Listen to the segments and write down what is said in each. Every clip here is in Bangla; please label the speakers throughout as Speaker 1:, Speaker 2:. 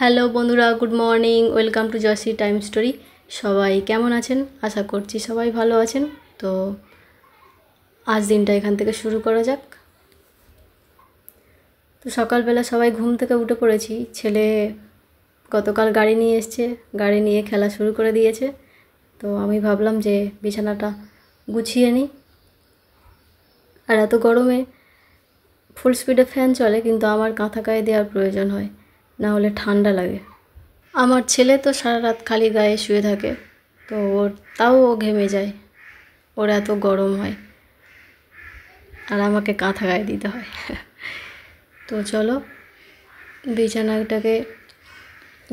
Speaker 1: হ্যালো বন্ধুরা, good morning. Welcome to Joyshree time story. সবাই কেমন আছেন? আশা করছি সবাই ভালো আছেন। তো আজ দিনটা এখান থেকে শুরু করা যাক। তো সকালবেলা সবাই ঘুম থেকে উঠে পড়েছি। ছেলে গতকাল গাড়ি নিয়ে এসছে, গাড়ি নিয়ে খেলা শুরু করে দিয়েছে। তো আমি ভাবলাম যে বিছানাটা গুছিয়ে নিই। আর এত গরমে ফুল স্পিডে ফ্যান চলে, কিন্তু আমার কাঁথা গায়ে দেওয়ার প্রয়োজন হয়, না হলে ঠান্ডা লাগে। আমার ছেলে তো সারা রাত খালি গায়ে শুয়ে থাকে, তো তাও ও ঘেমে যায়, ওর এত গরম হয়, আর আমাকে কাঁথা গায়ে দিতে হয়। তো চলো বিছানাটাকে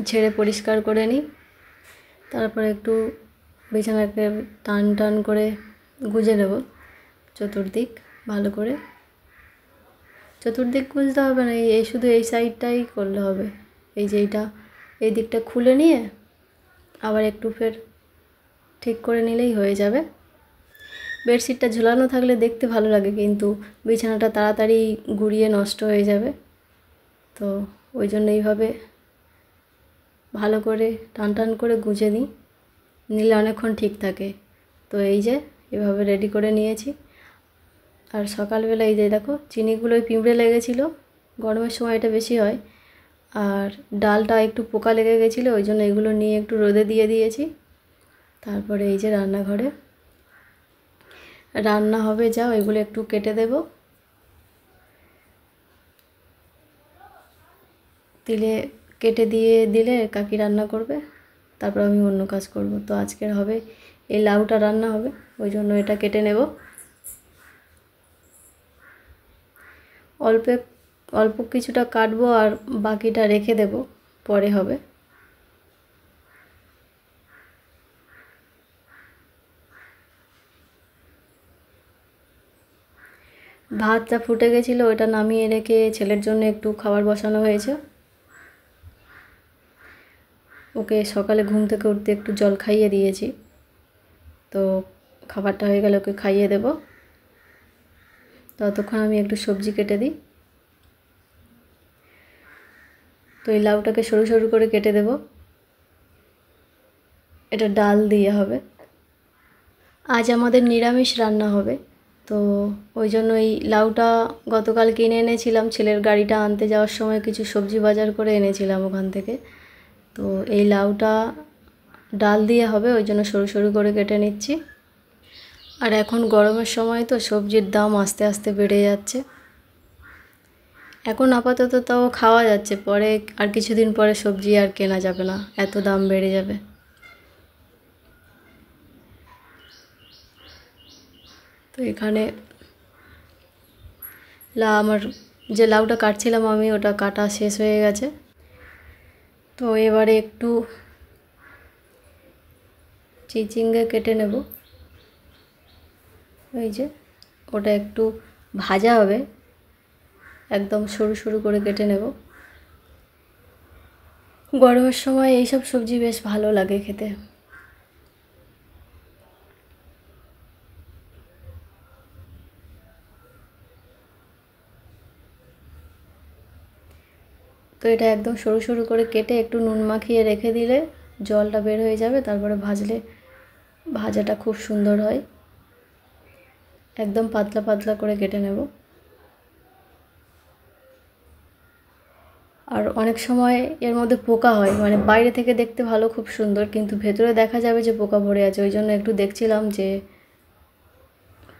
Speaker 1: ছেড়ে পরিষ্কার করে নিই। তারপরে একটু বিছানাকে টান টান করে গুজে নেব চতুর্দিক ভালো করে। চতুর্দিক গুজতে হবে না, এই শুধু এই সাইডটাই করলে হবে। এই যে এই দিকটা খুলে নিয়ে আবার একটু ফের ঠিক করে নিলেই হয়ে যাবে। বেডশিটটা ঝুলানো থাকলে দেখতে ভালো লাগে, কিন্তু বিছানাটা তাড়াতাড়ি গুড়িয়ে নষ্ট হয়ে যাবে। তো ওই জন্য এইভাবে ভালো করে টান টান করে গুঁজে নিলে অনেকক্ষণ ঠিক থাকে। তো এই যে এভাবে রেডি করে নিয়েছি। আর সকালবেলা এই যে দেখো, চিনিগুলোই পিঁপড়ে লেগেছিলো, গরমের সময় এটা বেশি হয়। আর ডালটা একটু পোকা লেগে গেছিলো, ওই জন্য এগুলো নিয়ে একটু রোদে দিয়ে দিয়েছি। তারপরে এই যে রান্নাঘরে রান্না হবে, যাও এগুলো একটু কেটে দেব। কেটে দিয়ে দিলে কাকি রান্না করবে, তারপর আমি অন্য কাজ করব। তো আজকের হবে এই লাউটা রান্না হবে, ওই জন্য এটা কেটে নেব। অল্প কিছুটা কাটবো আর বাকিটা রেখে দেব, পরে হবে। ভাতটা ফুটে গেছিলো, ওটা নামিয়ে রেখে ছেলের জন্য একটু খাবার বসানো হয়েছে। ওকে সকালে ঘুম থেকে উঠতে একটু জল খাইয়ে দিয়েছি, তো খাবারটা হয়ে গেলে ওকে খাইয়ে দেব। ততক্ষণ আমি একটু সবজি কেটে দিই। তো এই লাউটাকে সরু সরু করে কেটে দেব, এটা ডাল দিয়ে হবে। আজ আমাদের নিরামিষ রান্না হবে, তো ওই জন্য এই লাউটা গতকাল কিনে এনেছিলাম, ছেলের গাড়িটা আনতে যাওয়ার সময় কিছু সবজি বাজার করে এনেছিলাম ওখান থেকে। তো এই লাউটা ডাল দিয়ে হবে, ওই জন্য সরু সরু করে কেটে নিচ্ছি। আর এখন গরমের সময় তো সবজির দাম আস্তে আস্তে বেড়ে যাচ্ছে। এখন আপাতত তাও খাওয়া যাচ্ছে, পরে আর কিছুদিন পরে সবজি আর কেনা যাবে না, এত দাম বেড়ে যাবে। তো এখানে আমার যে লাউটা কাটছিলাম আমি, ওটা কাটা শেষ হয়ে গেছে। তো এবারে একটু চিচিঙ্গে কেটে নেব। এই যে ওটা একটু ভাজা হবে, একদম সরু সরু করে কেটে নেব। গরমের সময় এইসব সবজি বেশ ভালো লাগে খেতে। তো এটা একদম সরু সরু করে কেটে একটু নুন মাখিয়ে রেখে দিলে জলটা বের হয়ে যাবে, তারপরে ভাজলে ভাজাটা খুব সুন্দর হয়। একদম পাতলা পাতলা করে কেটে নেব। আর অনেক সময় এর মধ্যে পোকা হয়, মানে বাইরে থেকে দেখতে ভালো, খুব সুন্দর, কিন্তু ভেতরে দেখা যাবে যে পোকা ভরে আছে। ওই জন্য একটু দেখছিলাম যে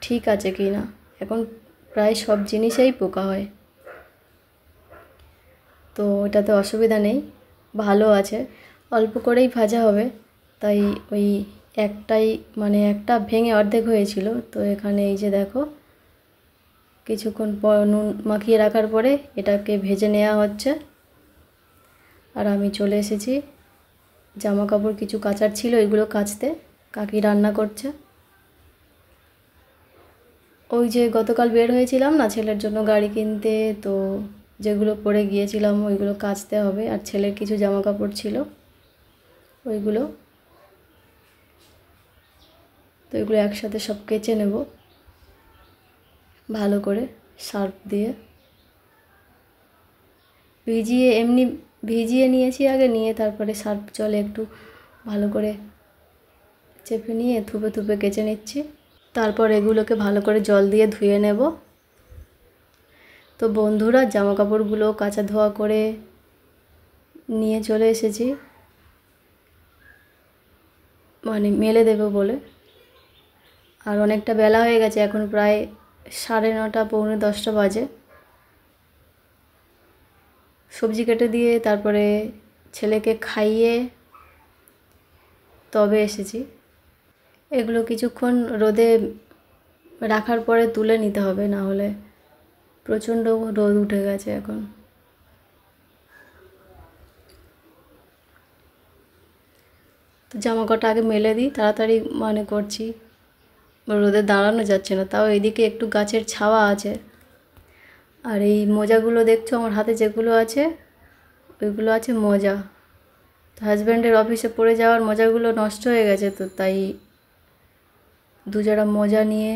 Speaker 1: ঠিক আছে কি না। এখন প্রায় সব জিনিসেই পোকা হয়, তো এটাতে অসুবিধা নেই, ভালো আছে। অল্প করেই ভাজা হবে, তাই ওই একটা ভেঙে অর্ধেক হয়েছিল। তো এখানে এই যে দেখো, কিছুক্ষণ পর নুন মাখিয়ে রাখার পরে এটাকে ভেজে নেওয়া হচ্ছে। আর আমি চলে এসেছি, জামা কাপড় কিছু কাচার ছিল, এগুলো কাচতে। কাকি রান্না করছে। ওই যে গতকাল বের হয়েছিলাম না ছেলের জন্য গাড়ি কিনতে, তো যেগুলো পরে গিয়েছিলাম ওইগুলো কাচতে হবে। আর ছেলের কিছু জামা কাপড় ছিল ওইগুলো, তো এগুলো একসাথে সব কেচে নেব ভালো করে সার্ফ দিয়ে। ভিজিয়ে এমনি ভিজিয়ে নিয়েছি আগে, নিয়ে তারপরে সার্ফ জলে একটু ভালো করে চেপে নিয়ে থুপে থুপে কেচে নিচ্ছি। তারপর এগুলোকে ভালো করে জল দিয়ে ধুয়ে নেব। তো বন্ধুরা, জামা কাপড়গুলো কাচা ধোয়া করে নিয়ে চলে এসেছি, মানে মেলে দেবো বলে। আর অনেকটা বেলা হয়ে গেছে, এখন প্রায় 9:30 পৌনে 10টা বাজে। সবজি কেটে দিয়ে তারপরে ছেলেকে খাইয়ে তবে এসেছি। এগুলো কিছুক্ষণ রোদে রাখার পরে তুলে নিতে হবে, না হলে প্রচণ্ড রোদ উঠে গেছে এখন। তো জামা কটা আগে মেলে দিই, তাড়াতাড়ি মানে করছি, রোদে দাঁড়ানো যাচ্ছে না। তাও এদিকে একটু গাছের ছাওয়া আছে। আর এই মোজাগুলো দেখছো আমার হাতে যেগুলো আছে, ওইগুলো আছে মোজা। তো হাজব্যান্ডের অফিসে পরে যাওয়ার মোজাগুলো নষ্ট হয়ে গেছে, তো তাই দুজোড়া মোজা নিয়ে,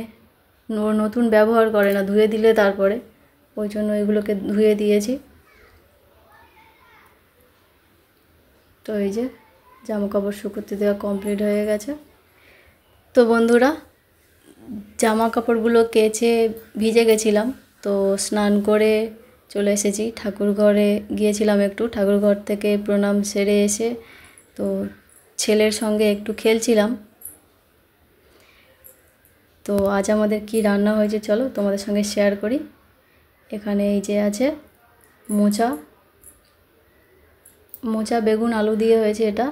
Speaker 1: নতুন ব্যবহার করে না, ধুয়ে দিলে তারপরে, ওই জন্য এগুলোকে ধুয়ে দিয়েছি। তো এই যে জামা কাপড় শুকোতে দেওয়া কমপ্লিট হয়ে গেছে। তো বন্ধুরা, জামা কাপড়গুলো কেচে ভিজে গেছিলাম, তো স্নান করে চলে এসেছি। ঠাকুর ঘরে গিয়েছিলাম একটু, ঠাকুর ঘর থেকে প্রণাম সেরে এসে তো ছেলের সঙ্গে একটু খেলছিলাম। তো আজ আমাদের কি রান্না হয়েছে চলো তোমাদের সঙ্গে শেয়ার করি। এখানে এই যে আছে মোচা বেগুন আলু দিয়ে হয়েছে এটা।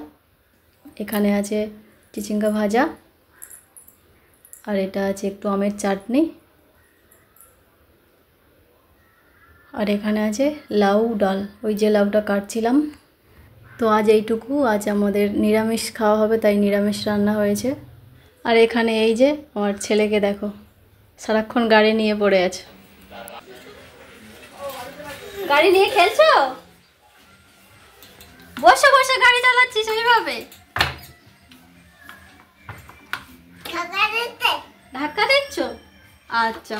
Speaker 1: এখানে আছে চিচিঙ্গা ভাজা, আর এটা আছে একটু আমের চাটনি, আর এখানে আছে লাউ ডাল, ওই যে লাউটা কাটছিলাম। তো আজ এইটুকু, আজ আমাদের নিরামিষ খাওয়া হবে, তাই নিরামিষ রান্না হয়েছে। আর এখানে এই যে আমার ছেলেকে দেখো, সারাক্ষণ গাড়ি নিয়ে পড়ে আছে। গাড়ি নিয়ে খেলছো? বসে বসে গাড়ি চালাচ্ছিস ওইভাবে? ধাক্কা দিচ্ছ? আচ্ছা,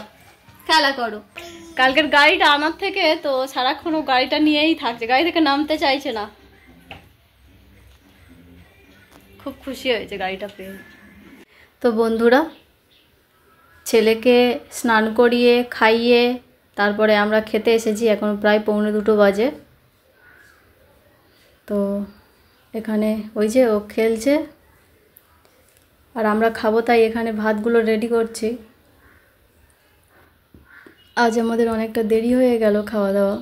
Speaker 1: খেলা করো। কালকের গাড়িটা আমার থেকে, তো সারাক্ষণ ও গাড়িটা নিয়েই থাকছে, গাড়ি থেকে নামতে চাইছে না। খুব খুশি হয়েছে গাড়িটা পেয়ে। তো বন্ধুরা, ছেলেকে স্নান করিয়ে খাইয়ে তারপরে আমরা খেতে এসেছি। এখন প্রায় পৌনে 2 বাজে। তো এখানে ওই যে ও খেলছে আর আমরা খাবো, তাই এখানে ভাতগুলো রেডি করছি। আজ আমাদের অনেকটা দেরি হয়ে গেল খাওয়া দাওয়া,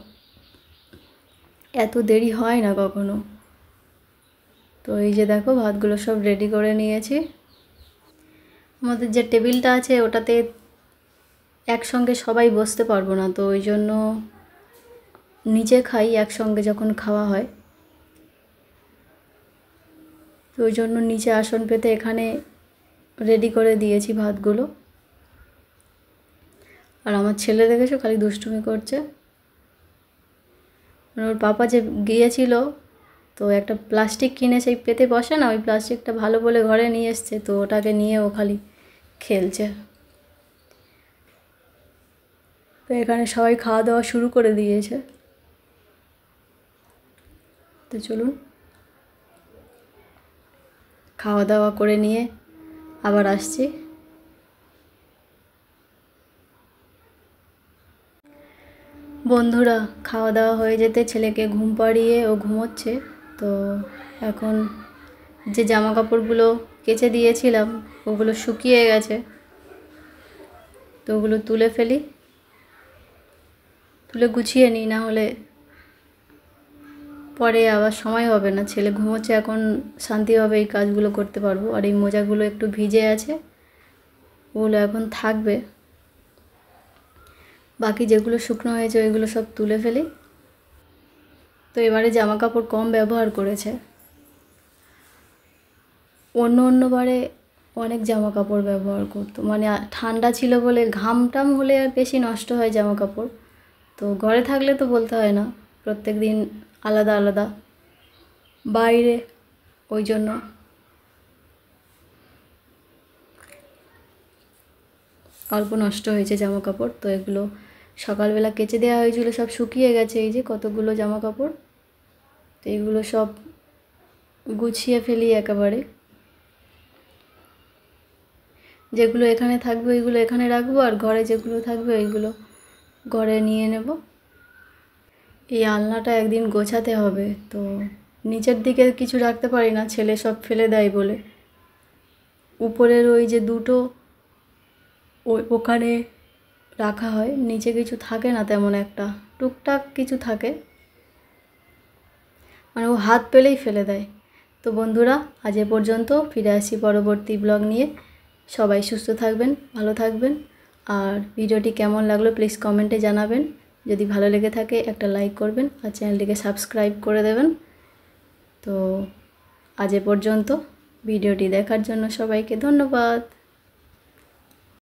Speaker 1: এত দেরি হয় না কখনো। তো এই যে দেখো ভাতগুলো সব রেডি করে নিয়েছি। আমাদের যে টেবিলটা আছে ওটাতে একসঙ্গে সবাই বসতে পারবো না, তো ওই জন্য নিচে খাই একসঙ্গে যখন খাওয়া হয়। তো ওই জন্য নিচে আসন পেতে এখানে রেডি করে দিয়েছি ভাতগুলো। আর আমার ছেলে দেখেছো খালি দুষ্টুমি করছে। ওর পাপা যে গিয়েছিল, তো একটা প্লাস্টিক কিনে সেই পেতে বসে না, ওই প্লাস্টিকটা ভালো বলে ঘরে নিয়ে এসছে, তো ওটাকে নিয়ে ও খালি খেলছে। তো এখানে সবাই খাওয়া দাওয়া শুরু করে দিয়েছে। তো চলুন খাওয়া দাওয়া করে নিয়ে আবার আসছি। বন্ধুরা, খাওয়া দাওয়া হয়ে যেতে ছেলেকে ঘুম পাড়িয়ে ও ঘুমোচ্ছে। তো এখন যে জামা কাপড়গুলো কেচে দিয়েছিলাম ওগুলো শুকিয়ে গেছে, তো ওগুলো তুলে ফেলি, তুলে গুছিয়ে নিই, না হলে পরে আবার সময় হবে না। ছেলে ঘুমোচ্ছে, এখন শান্তিভাবে এই কাজগুলো করতে পারবো। আর এই মোজাগুলো একটু ভিজে আছে, ওগুলো এখন থাকবে। বাকি যেগুলো শুকনো হয়েছে ওইগুলো সব তুলে ফেলি। তো এবারে জামা কাপড় কম ব্যবহার করেছে, অন্য বারে অনেক জামা কাপড় ব্যবহার করতো, মানে ঠান্ডা ছিল বলে ঘামটাম হলে বেশি নষ্ট হয় জামা কাপড়। তো ঘরে থাকলে তো বলতে হয় না, প্রত্যেক দিন আলাদা আলাদা, বাইরে ওই জন্য অল্প নষ্ট হয়েছে জামা কাপড়। তো এগুলো সকালবেলা কেচে দেওয়া হয়েছিল, সব শুকিয়ে গেছে। এই যে কতগুলো জামা কাপড়, তো এগুলো সব গুছিয়ে ফেলি একেবারে। যেগুলো এখানে থাকবে ওইগুলো এখানে রাখবো, আর ঘরে যেগুলো থাকবে ওইগুলো ঘরে নিয়ে নেব। এই আলনাটা একদিন গোছাতে হবে, তো নিচের দিকে কিছু রাখতে পারি না, ছেলে সব ফেলে দেয় বলে। উপরের ওই যে দুটো ওখানে রাখা হয়, নিচে কিছু থাকে না তেমন একটা, টুকটাক কিছু থাকে, মানে ও হাত পেলেই ফেলে দেয়। তো বন্ধুরা, আজ এ পর্যন্ত, ফিরে আসি পরবর্তী ব্লগ নিয়ে। সবাই সুস্থ থাকবেন, ভালো থাকবেন, আর ভিডিওটি কেমন লাগলো প্লিজ কমেন্টে জানাবেন। যদি ভালো লেগে থাকে একটা লাইক করবেন আর চ্যানেলটিকে সাবস্ক্রাইব করে দেবেন। তো আজ এ পর্যন্ত, ভিডিওটি দেখার জন্য সবাইকে ধন্যবাদ।